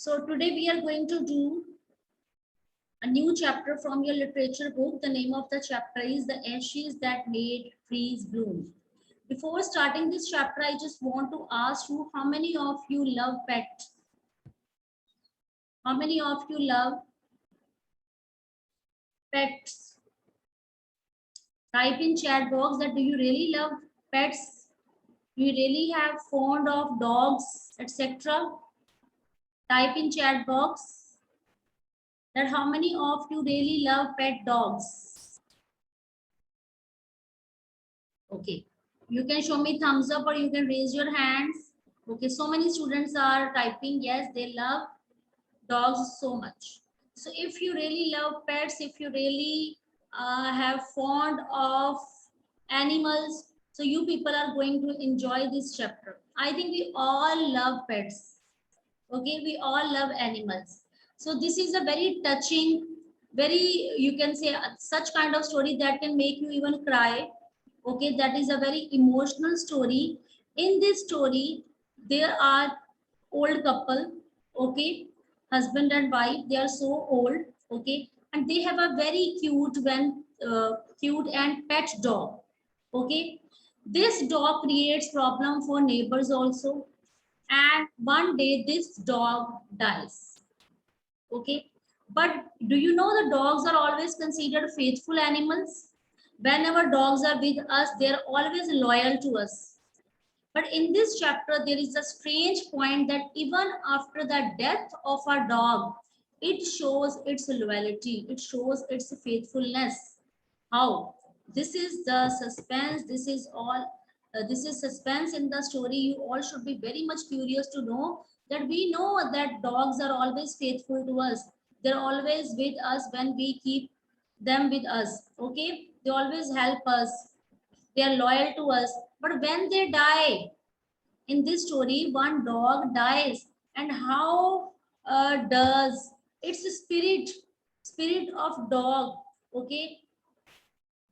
So today we are going to do a new chapter from your literature book. The name of the chapter is The Ashes That Made Trees Bloom. Before starting this chapter, I just want to ask you how many of you love pets? How many of you love pets? Type in chat box that do you really love pets? Do you really have fond of dogs, etc.? Type in chat box that how many of you really love pet dogs? Okay, you can show me thumbs up or you can raise your hands. Okay, so many students are typing yes, they love dogs so much. So if you really love pets, if you really have fond of animals, so you people are going to enjoy this chapter. I think we all love pets. Okay, we all love animals. So this is a very touching, very, you can say, such kind of story that can make you even cry. Okay, that is a very emotional story. In this story there are old couple. Okay, husband and wife, they are so old. Okay, and they have a very cute and pet dog. Okay, this dog creates problem for neighbors also, and one day this dog dies. Okay, but do you know the dogs are always considered faithful animals? Whenever dogs are with us, they are always loyal to us. But in this chapter there is a strange point that even after the death of a dog, it shows its loyalty, it shows its faithfulness. How? This is the suspense, this is all, this is suspense in the story. You all should be very much curious to know that we know that dogs are always faithful to us. They're always with us when we keep them with us. Okay, they always help us, they are loyal to us. But when they die, in this story one dog dies, and how does its spirit of dog, okay,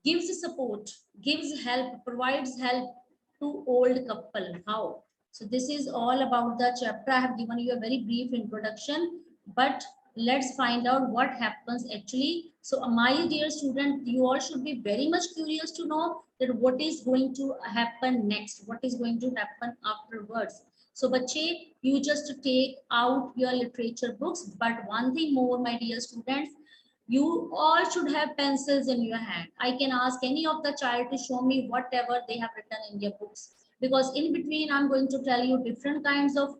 gives support, gives help, provides help to old couple. How? So this is all about the chapter. I have given you a very brief introduction, but let's find out what happens actually. So my dear student, you all should be very much curious to know that what is going to happen next, what is going to happen afterwards. So bache, you just take out your literature books, but one thing more, my dear students, you all should have pencils in your hand. I can ask any of the child to show me whatever they have written in their books, because in between I'm going to tell you different kinds of,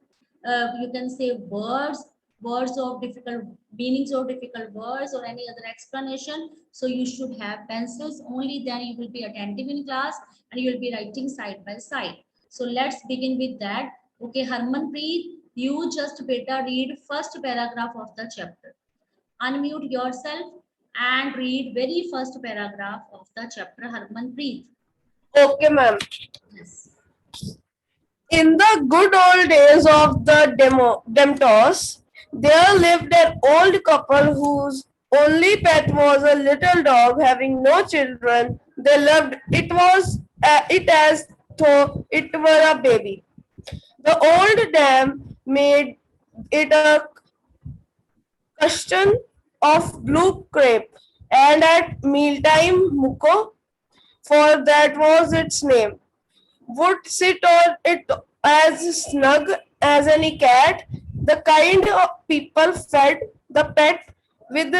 you can say, words of difficult meanings or difficult words or any other explanation. So you should have pencils, only then you will be attentive in class and you will be writing side by side. So let's begin with that. Okay, Harmanpreet, you just better read first paragraph of the chapter. Unmute yourself and read very first paragraph of the chapter, Harmanpreet. Okay, ma'am. Yes. In the good old days of the Demtos, there lived an old couple whose only pet was a little dog having no children. They loved it as though it were a baby. The old dame made it a cushion of blue crepe, and at mealtime, Muko, for that was its name, would sit on it as snug as any cat. The kind of people fed the pet with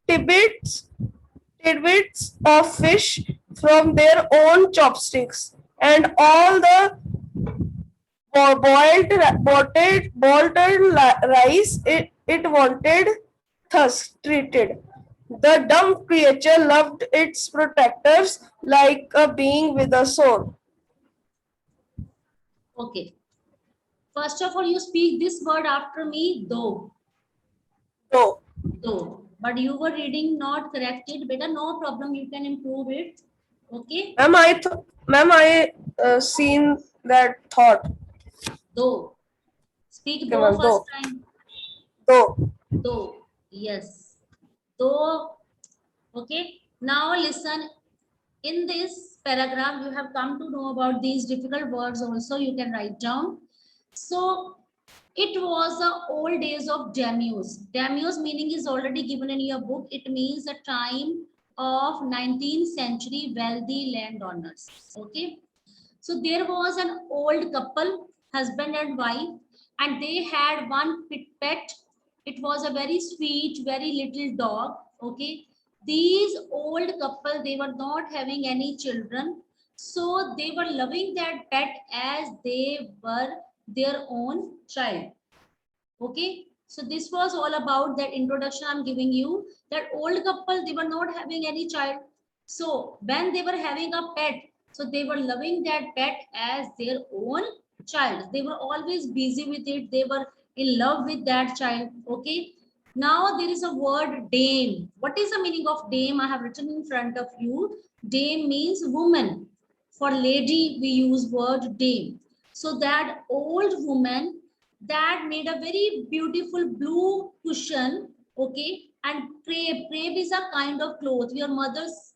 tidbits, tidbits of fish from their own chopsticks, and all the bolted rice it wanted, thus treated. The dumb creature loved its protectors like a being with a soul. Okay. First of all, you speak this word after me, though. So, Though. But you were reading not corrected. Better, no problem. You can improve it. Okay. ma'am, I seen that thought. Though. Speak Okay, though ma'am. first time. Though. Though. Yes. Though. Okay. Now listen. In this paragraph, you have come to know about these difficult words also. You can write down. So It was the old days of daimios. Daimios meaning is already given in your book. It means the time of 19th century wealthy landowners. Okay. So there was an old couple, husband and wife, and they had one pet. It was a very sweet, very little dog. Okay. These old couple, they were not having any children. So they were loving that pet as they were their own child. Okay. So this was all about that introduction I'm giving you. That old couple, they were not having any child. So when they were having a pet, so they were loving that pet as their own child. They were always busy with it. They were in love with that child. Okay. Now there is a word dame. What is the meaning of dame? I have written in front of you. Dame means woman. For lady, we use word dame. So that old woman that made a very beautiful blue cushion. Okay. And crepe. Crepe is a kind of cloth. Your mothers,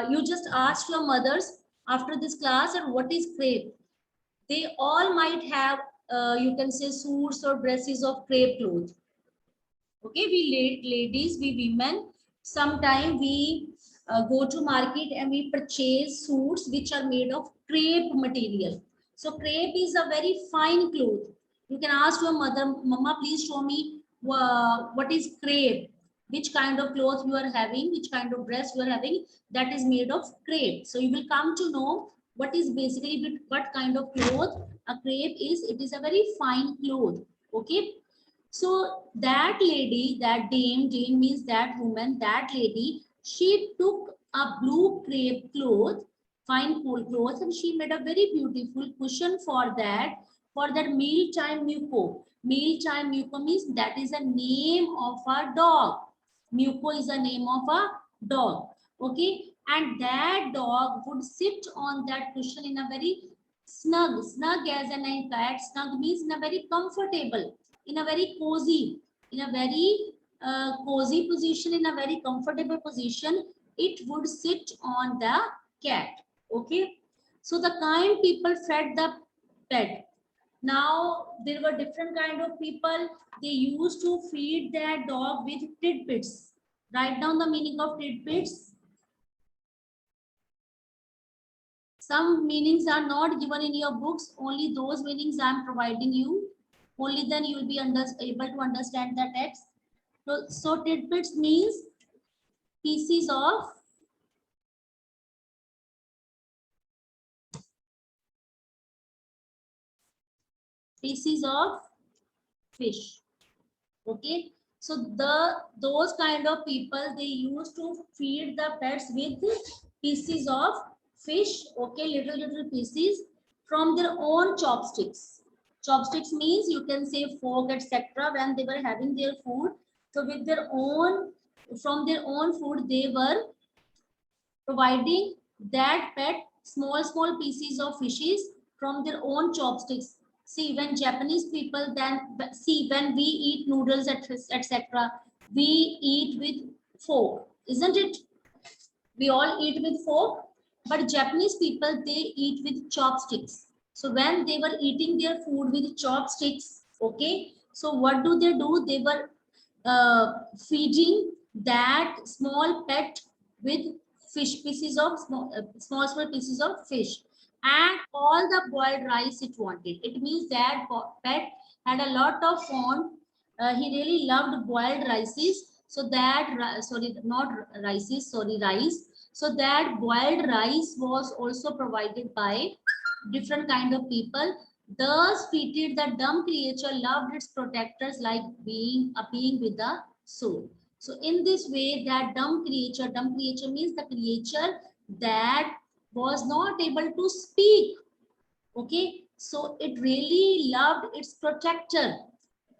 you just asked your mothers after this class, and what is crepe? They all might have, you can say, suits or dresses of crepe cloth. Okay, we ladies, we women, sometime we go to market and we purchase suits which are made of crepe material. So crepe is a very fine cloth. You can ask your mother, mama, please show me what is crepe, which kind of cloth you are having, which kind of dress you are having, that is made of crepe. So you will come to know what is basically what kind of cloth a crepe is. It is a very fine cloth. Okay. So that lady, that dame means that woman, that lady, she took a blue crepe cloth, fine cool cloth, and she made a very beautiful cushion for that mealtime muco. Mealtime muco means that is a name of a dog. Muco is a name of a dog. Okay. And that dog would sit on that cushion in a very snug as an I cat. Snug means in a very comfortable, in a very cozy, in a very cozy position, in a very comfortable position, it would sit on the cat. Okay. So the kind people fed the pet. Now there were different kind of people. They used to feed their dog with tidbits. Write down the meaning of tidbits. Some meanings are not given in your books. Only those meanings I am providing you. Only then you will be able to understand the text. So tidbits means pieces of fish. Okay. So those kind of people, they used to feed the pets with pieces of fish. Okay, little pieces from their own chopsticks. Chopsticks means you can say fork, etc. When they were having their food, so with their own, from their own food, they were providing that pet small pieces of fishes from their own chopsticks. See, when Japanese people, then see, when we eat noodles, etc., we eat with fork, isn't it? We all eat with fork, but Japanese people, they eat with chopsticks. So when they were eating their food with chopsticks, okay, so what do? They were feeding that small pet with fish, pieces of small pieces of fish, and all the boiled rice it wanted. It means that pet had a lot of fond. He really loved boiled rices. So that sorry, not rices, sorry, rice. So that boiled rice was also provided by different kind of people. Thus fitted the dumb creature loved its protectors like being a being with a soul. So in this way, that dumb creature means the creature that was not able to speak. Okay, so it really loved its protector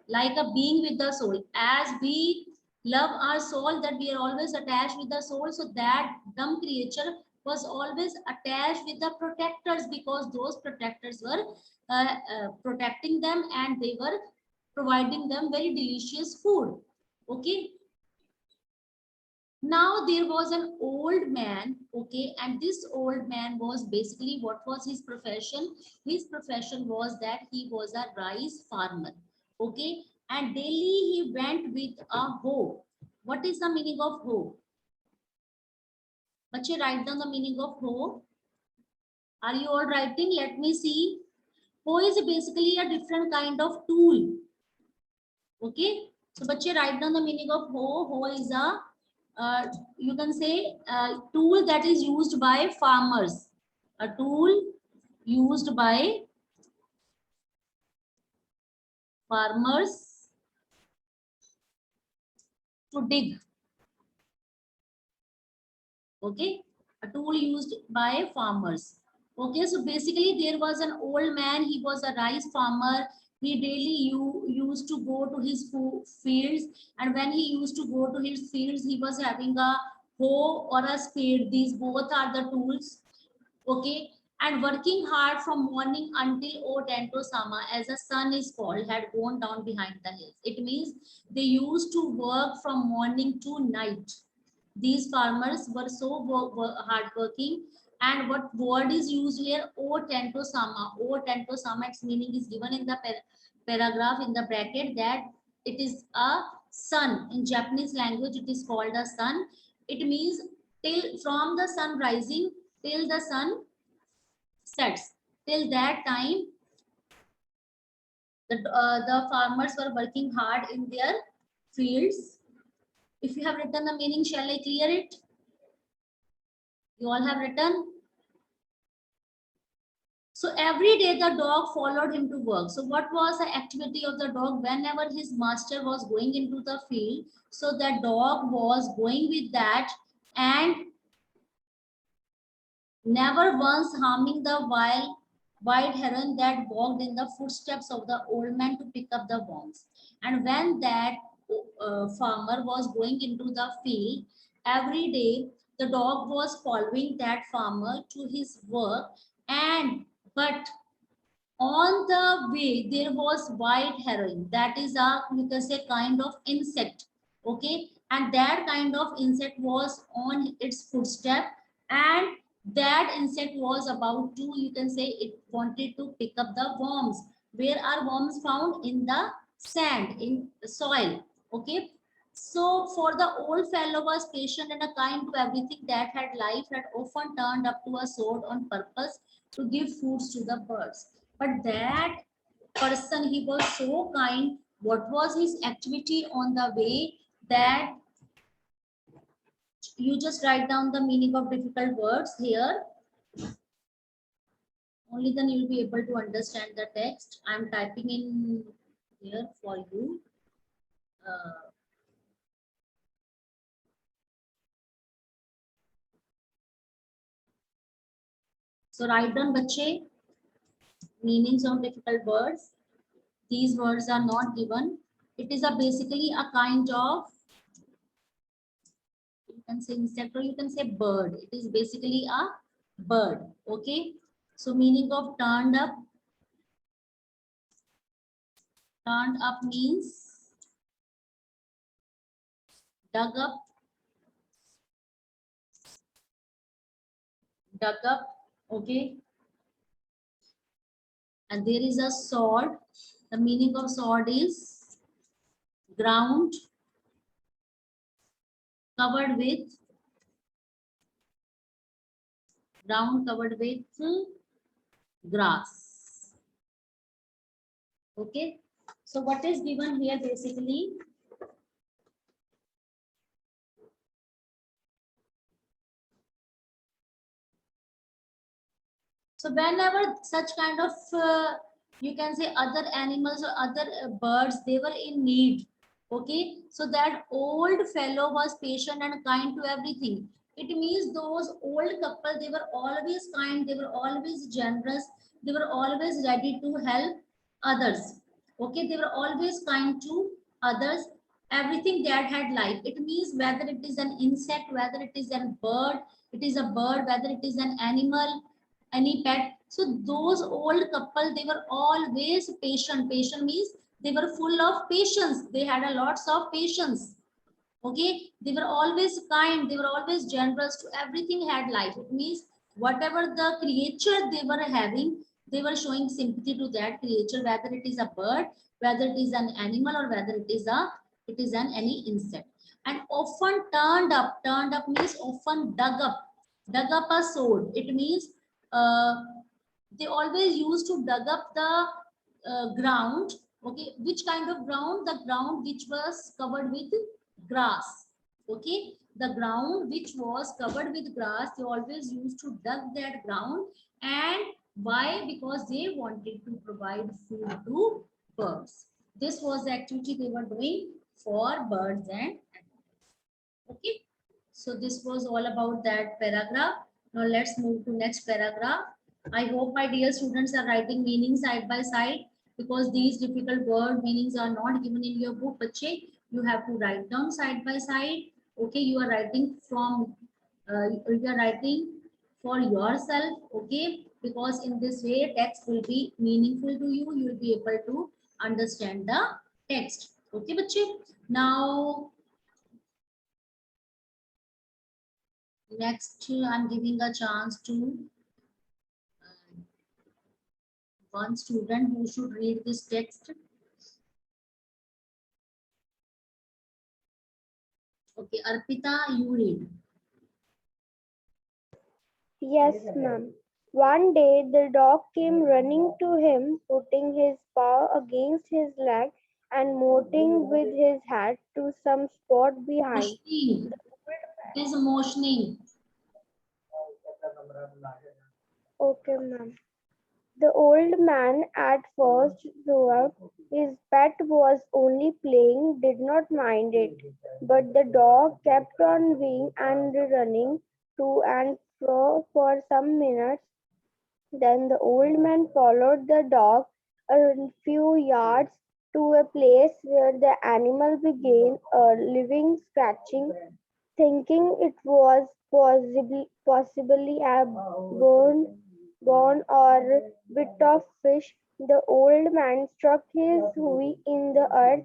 like a being with the soul. As we love our soul, that we are always attached with the soul, so that dumb creature was always attached with the protectors, because those protectors were protecting them, and they were providing them very delicious food. Okay. Now there was an old man. Okay, and this old man was basically, what was his profession? His profession was that he was a rice farmer. Okay, and daily he went with a hoe. What is the meaning of hoe? Bache, write down the meaning of hoe. Are you all writing? Let me see. Hoe is basically a different kind of tool. Okay, so bache, write down the meaning of hoe. Hoe is a you can say tool that is used by farmers. A tool used by farmers to dig. Okay, a tool used by farmers. Okay, so basically there was an old man, he was a rice farmer. He daily used to go to his fields, and when he used to go to his fields, he was having a hoe or a spade. These both are the tools. Okay, and working hard from morning until Otento Sama, as the sun is called, had gone down behind the hills. It means they used to work from morning to night. These farmers were so hardworking. And what word is used here? O tento sama. O tento sama, its meaning is given in the paragraph in the bracket, that it is a sun. In Japanese language, it is called a sun. It means till from the sun rising till the sun sets. Till that time, the farmers were working hard in their fields. If you have written the meaning, shall I clear it? You all have written. So every day the dog followed him to work. So what was the activity of the dog? Whenever his master was going into the field, so the dog was going with that and never once harming the wild heron that walked in the footsteps of the old man to pick up the worms. And when that farmer was going into the field, every day the dog was following that farmer to his work. And but on the way there was white heron, that is a, you can say, kind of insect. Okay, and that kind of insect was on its footstep, and that insect was about to, you can say, it wanted to pick up the worms. Where are worms found? In the sand, in the soil. Okay, so for the old fellow was patient and a kind to everything that had life, had often turned up to a sword on purpose to give foods to the birds. But that person, he was so kind. What was his activity on the way? That you just write down the meaning of difficult words here. Only then you'll be able to understand the text. I'm typing in here for you. Uh, so write down, bache, meanings of difficult words. These words are not given. It is a basically a kind of, you can say insect or you can say bird. It is basically a bird. Okay, so meaning of turned up means dug up, okay. And there is a sword. The meaning of sword is ground covered with grass. Okay, so what is given here basically? So whenever such kind of you can say other animals or other birds, they were in need. Okay, so that old fellow was patient and kind to everything. It means those old couple, they were always kind, they were always generous, they were always ready to help others. Okay, they were always kind to others. Everything that had life. It means whether it is an insect, whether it is a bird, whether it is an animal, any pet. So those old couple, they were always patient. Patient means they were full of patience. They had a lots of patience. Okay, they were always kind. They were always generous to everything. Had life. It means whatever the creature they were having, They were showing sympathy to that creature, whether it is a bird, whether it is an animal, or whether it is an any insect. And often turned up. Turned up means often dug up. Dug up a sword. It means they always used to dug up the ground. Okay, which kind of ground? The ground which was covered with grass. Okay, the ground which was covered with grass, they always used to dug that ground. And why? Because they wanted to provide food to birds. This was the activity they were doing for birds and animals. Okay, so this was all about that paragraph. Now let's move to next paragraph. I hope my dear students are writing meanings side by side, because these difficult word meanings are not given in your book. Bache, you have to write down side by side. Okay, you are writing from you are writing for yourself. Okay, because in this way text will be meaningful to you. You will be able to understand the text. Okay, bache. Now next, I'm giving a chance to one student who should read this text. Okay, Arpita, you read. Yes, ma'am. One day the dog came running to him, putting his paw against his leg and motioning with his head to some spot behind. Motioning. It is motioning. Okay, ma'am. The old man at first thought his pet was only playing, did not mind it. But the dog kept on weighing and running to and fro for some minutes. Then the old man followed the dog a few yards to a place where the animal began a living scratching, thinking it was possibly a bone or bit of fish. The old man struck his hoe in the earth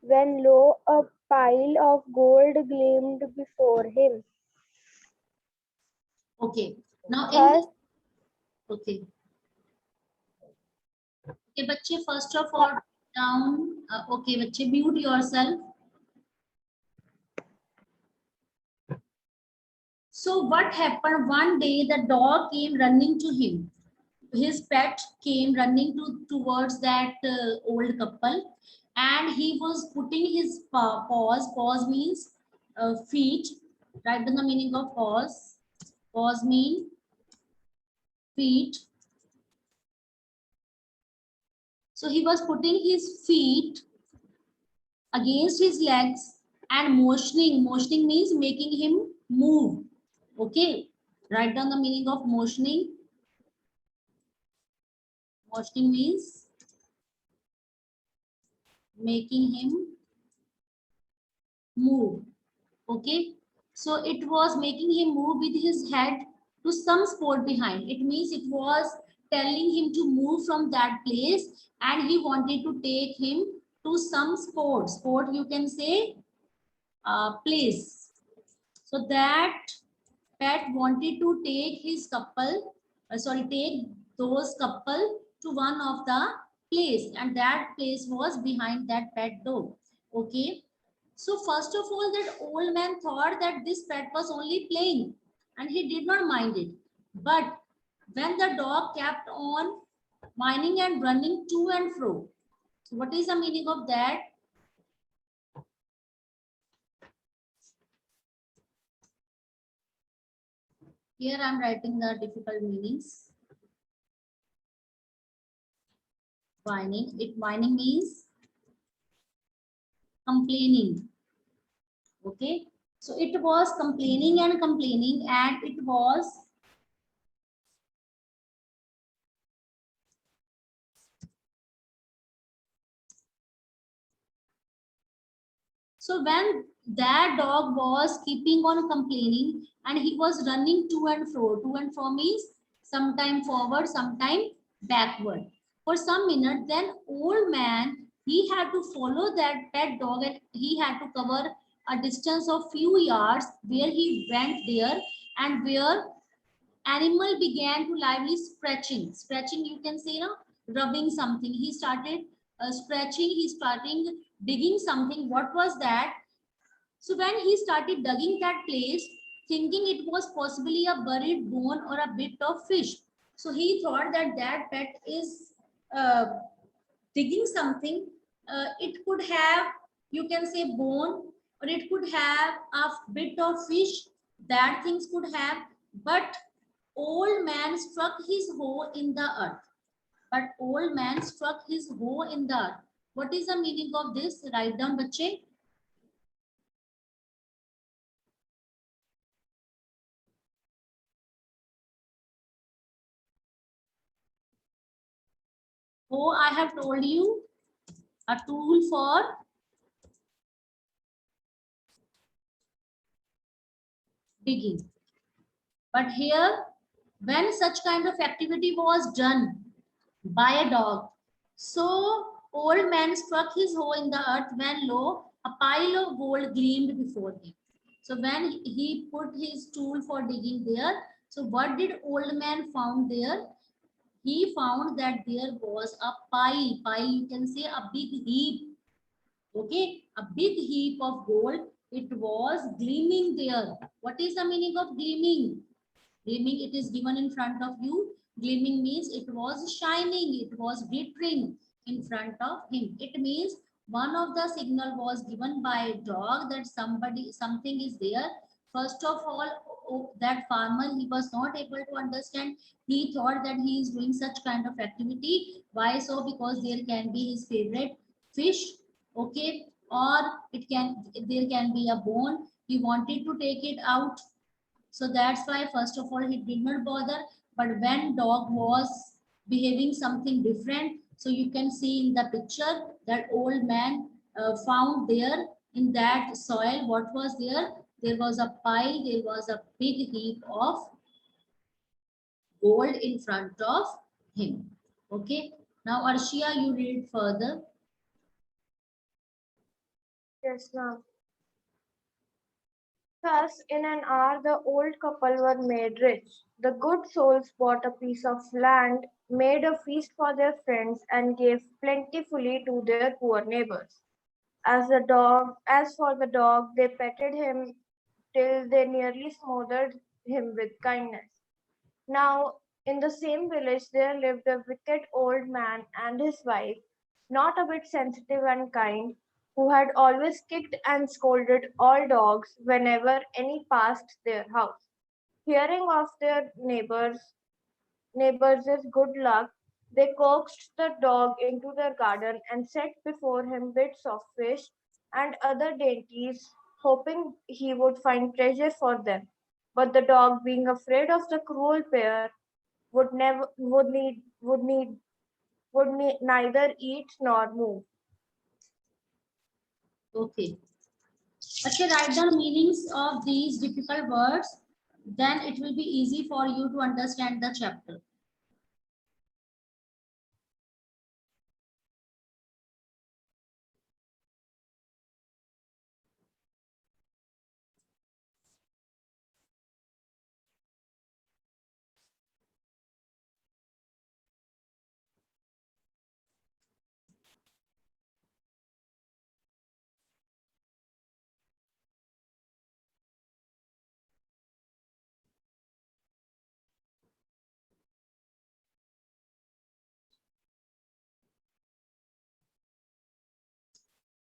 when lo, a pile of gold gleamed before him. Okay. Now in Thus, this, okay. Okay, बच्चे, first of all, down. Okay, बच्चे, mute yourself. So what happened? One day the dog came running to him. His pet came running towards that old couple, and he was putting his paws. Paws means feet. Write down the meaning of paws. Paws mean feet. So he was putting his feet against his legs and motioning. Motioning means making him move. Okay, write down the meaning of motioning. Motioning means making him move. Okay, so it was making him move with his head to some spot behind. It means it was telling him to move from that place, and he wanted to take him to some sport you can say place. So that pet wanted to take his couple take those couple to one of the place, and that place was behind that pet dog. Okay, so first of all, that old man thought that this pet was only playing, and he did not mind it. But when the dog kept on whining and running to and fro, so what is the meaning of that? Here I'm writing the difficult meanings. Whining. Whining means complaining. Okay. So it was complaining and complaining, and it was so when that dog was keeping on complaining and he was running to and fro. To and fro means sometime forward, sometime backward. For some minutes, then old man, he had to follow that pet dog, and he had to cover a distance of few yards where he went there and where animal began to lively scratching. Scratching, you can say, no, rubbing something. He started scratching. He started digging something. What was that? So when he started digging that place, thinking it was possibly a buried bone or a bit of fish. So he thought that that pet is uh, digging something. It could have, you can say, bone, or it could have a bit of fish. That things could have, but old man struck his hoe in the earth. But old man struck his hoe in the earth. What is the meaning of this? Write down, bache. Hoe, I have told you, a tool for digging. But here, when such kind of activity was done by a dog, so old man struck his hoe in the earth when lo, a pile of gold gleamed before him. So when he put his tool for digging there, so what did old man found there? He found that there was a pile. Pile, you can say, a big heap. Okay, a big heap of gold. It was gleaming there. What is the meaning of gleaming? Gleaming, it is given in front of you. Gleaming means it was shining, it was glittering in front of him. It means one of the signal was given by a dog that something is there. First of all, that farmer, he was not able to understand. He thought that he is doing such kind of activity. Why so? Because there can be his favorite fish, okay, or there can be a bone. He wanted to take it out, so that's why first of all he did not bother. But when dog was behaving something different, so you can see in the picture that old man found there in that soil, what was there? There was a pile, there was a big heap of gold in front of him. Okay, now Arshia, you read further. Yes, ma'am. Thus, in an hour, the old couple were made rich. The good souls bought a piece of land, made a feast for their friends, and gave plentifully to their poor neighbors. As for the dog, they petted him till they nearly smothered him with kindness. Now, in the same village, there lived a wicked old man and his wife, not a bit sensitive and kind, who had always kicked and scolded all dogs whenever any passed their house. Hearing of their neighbors' good luck, they coaxed the dog into their garden and set before him bits of fish and other dainties, hoping he would find treasure for them. But the dog, being afraid of the cruel pair, would never would need neither eat nor move. Okay, okay, write down meanings of these difficult words, then it will be easy for you to understand the chapter.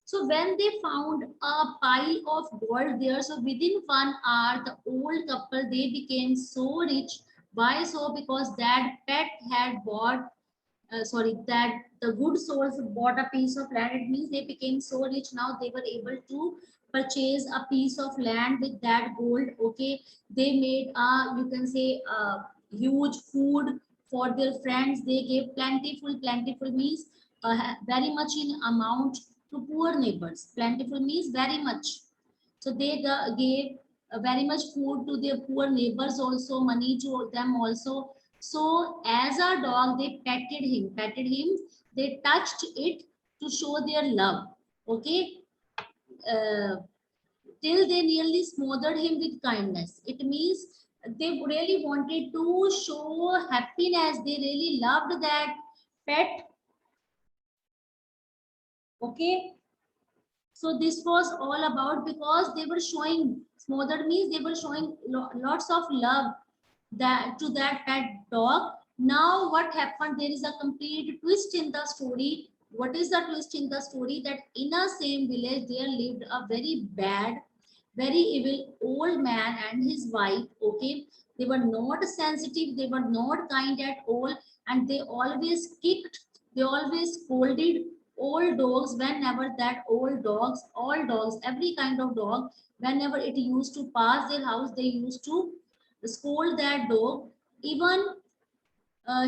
So when they found a pile of gold there, so within 1 hour, the old couple, they became so rich. Why so? Because that pet had bought, that the good souls bought a piece of land. It means they became so rich. Now they were able to purchase a piece of land with that gold. Okay, they made you can say, huge food for their friends. They gave plentiful. Plentiful means very much in amount to poor neighbors. Plentiful means very much. So they gave very much food to their poor neighbors also, money to them also. So as a dog, they petted him, they touched it to show their love. Okay, uh, till they nearly smothered him with kindness. It means they really wanted to show happiness. They really loved that pet. Okay. So this was all about because they were showing, smothered means they were showing lots of love that to that pet dog. Now what happened? There is a complete twist in the story. What is the twist in the story? That in a same village there lived a very bad, very evil old man and his wife. Okay, they were not sensitive, they were not kind at all, and they always kicked, they always scolded old dogs whenever that old dogs, all dogs, every kind of dog, whenever it used to pass their house, they used to scold that dog. Even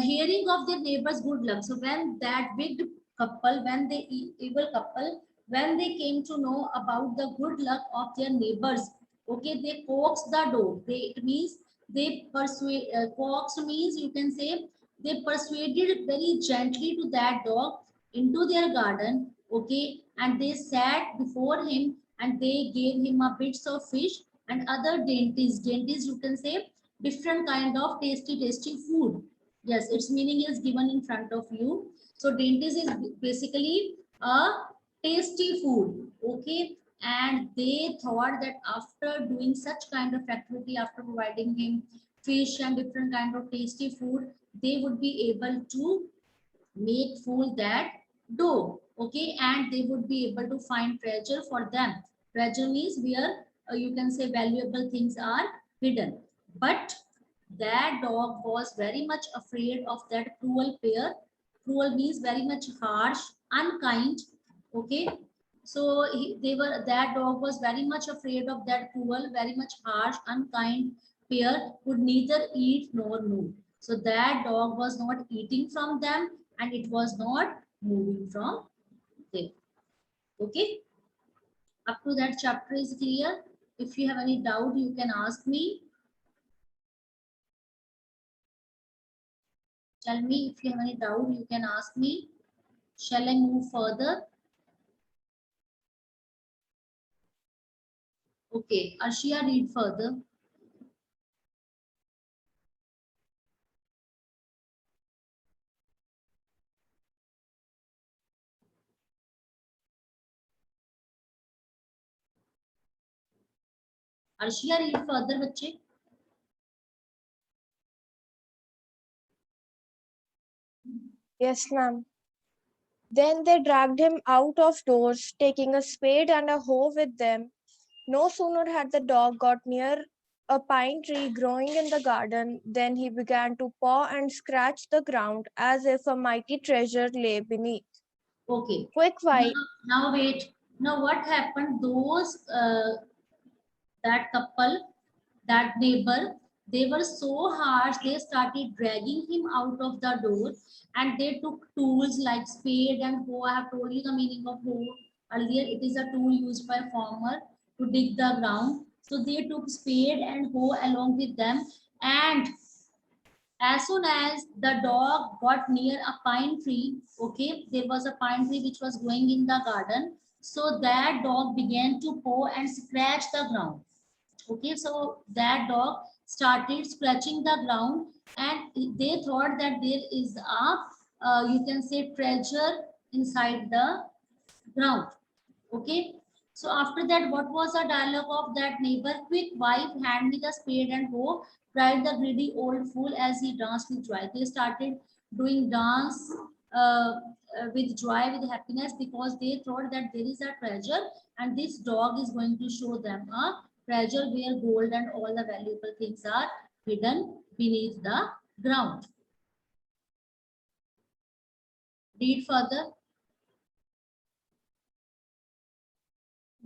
hearing of their neighbors' good luck. So when that big couple, when the evil couple, when they came to know about the good luck of their neighbors, okay, they coaxed the dog. They, it means they persuade. Coax means you can say they persuaded very gently to that dog into their garden, okay, and they sat before him and they gave him a bits of fish and other dainties. Dainties, you can say different kind of tasty food. Yes, its meaning is given in front of you. So dainties is basically a tasty food. Okay. And they thought that after doing such kind of activity, after providing him fish and different kind of tasty food, they would be able to make fool that dog. Okay. And they would be able to find treasure for them. Treasure means where you can say valuable things are hidden. But that dog was very much afraid of that cruel pair. Cruel means very much harsh, unkind. Okay. So they were, that dog was very much afraid of that cruel, very much harsh, unkind pair, would neither eat nor move. So that dog was not eating from them and it was not moving from them. Okay. Up to that chapter is clear. If you have any doubt, you can ask me. Tell me if you have any doubt, you can ask me. Shall I move further? Okay, Arshia, read further. Arshia, read further, बच्चे. Yes, ma'am. Then they dragged him out of doors, taking a spade and a hoe with them. No sooner had the dog got near a pine tree growing in the garden than he began to paw and scratch the ground as if a mighty treasure lay beneath. Okay. Quick while Now wait. Now what happened? Those that couple, that neighbor, they were so harsh. They started dragging him out of the door, and they took tools like spade and hoe. I have told you the meaning of hoe earlier. It is a tool used by farmer to dig the ground. So they took spade and hoe along with them, and as soon as the dog got near a pine tree, okay, there was a pine tree which was growing in the garden. So that dog began to paw and scratch the ground. Okay, so that dog started scratching the ground, and they thought that there is a, you can say, treasure inside the ground. Okay. So after that, what was the dialogue of that neighbor? Quick, wife, hand me the spade and hoe, cried the greedy old fool as he danced with joy. They started doing dance with joy, with happiness, because they thought that there is a treasure and this dog is going to show them a treasure where gold and all the valuable things are hidden beneath the ground. Read further.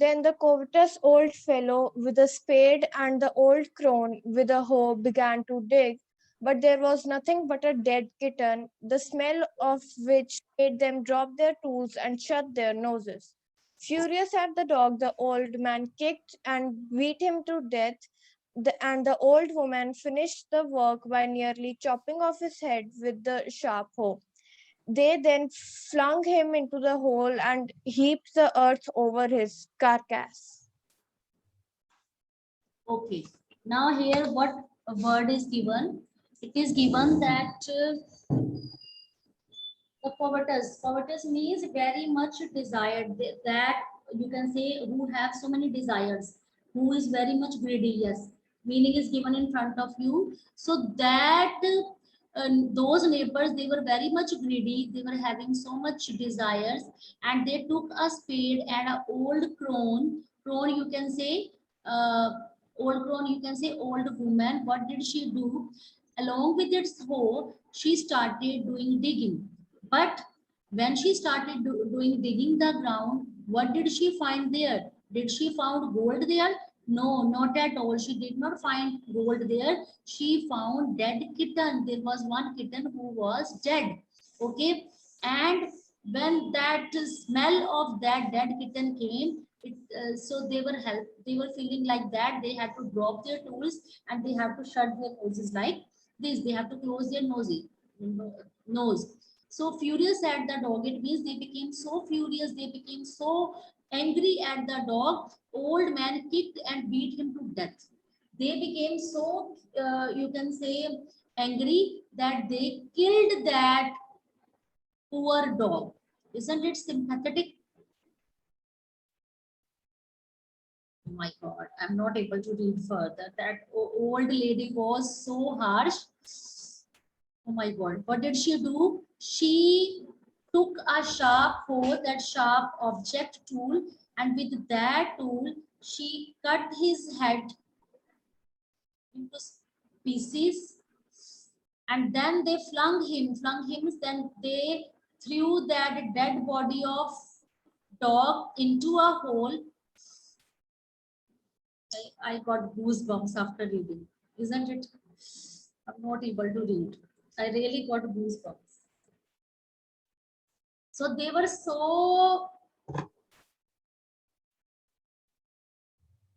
then the covetous old fellow with a spade and the old crone with a hoe began to dig, but there was nothing but a dead kitten, the smell of which made them drop their tools and shut their noses. Furious at the dog, the old man kicked and beat him to death, and the old woman finished the work by nearly chopping off his head with the sharp hoe. They then flung him into the hole and heaped the earth over his carcass. Okay. Now here, what a word is given. It is given that the covetous means very much desired, that you can say who have so many desires, who is very much greedy. Yes, meaning is given in front of you. So that those neighbors, they were very much greedy, they were having so much desires, and they took a spade and an old crone, you can say, uh, old crone, you can say old woman. What did she do? Along with its hoe, she started doing digging. But when she started doing digging the ground, what did she find there? Did she found gold there? No, not at all. She did not find gold there. She found dead kitten. There was one kitten who was dead. Okay, and when that smell of that dead kitten came, so they were feeling like that. They had to drop their tools and they have to shut their noses like this. They have to close their nose. So furious at the dog, it means they became so furious, they became so angry at the dog. Old man kicked and beat him to death. They became so, you can say, angry that they killed that poor dog. Isn't it sympathetic? Oh my God, I'm not able to read further. That old lady was so harsh. Oh my God, what did she do? She took a sharp hoe, that sharp object tool, and with that tool, she cut his head into pieces, and then they flung him, then they threw that dead body of dog into a hole. I got goosebumps after reading, isn't it? I'm not able to read. I really got goosebumps. So they were so.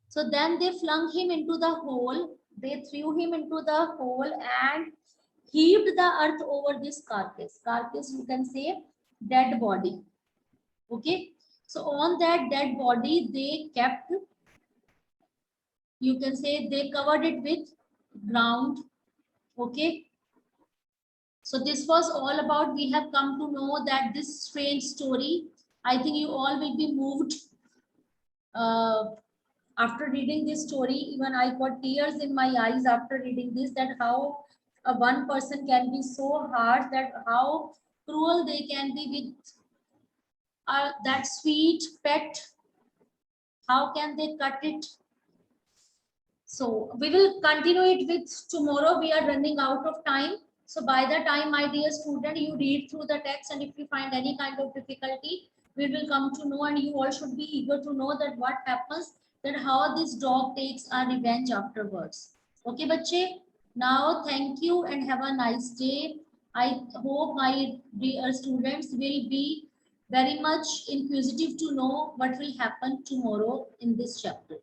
So then they flung him into the hole. They threw him into the hole and heaved the earth over this carcass. Carcass, you can say, dead body. Okay. So on that dead body, they kept, you can say, they covered it with ground. Okay. So this was all about, we have come to know that this strange story. I think you all will be moved after reading this story. Even I got tears in my eyes after reading this, that how one person can be so hard, that how cruel they can be with that sweet pet. How can they cut it? So we will continue it with tomorrow. We are running out of time. So by the time, my dear student, you read through the text, and if you find any kind of difficulty, we will come to know, and you all should be eager to know that what happens, that how this dog takes a revenge afterwards. Okay, bache? Now, thank you and have a nice day. I hope my dear students will be very much inquisitive to know what will happen tomorrow in this chapter.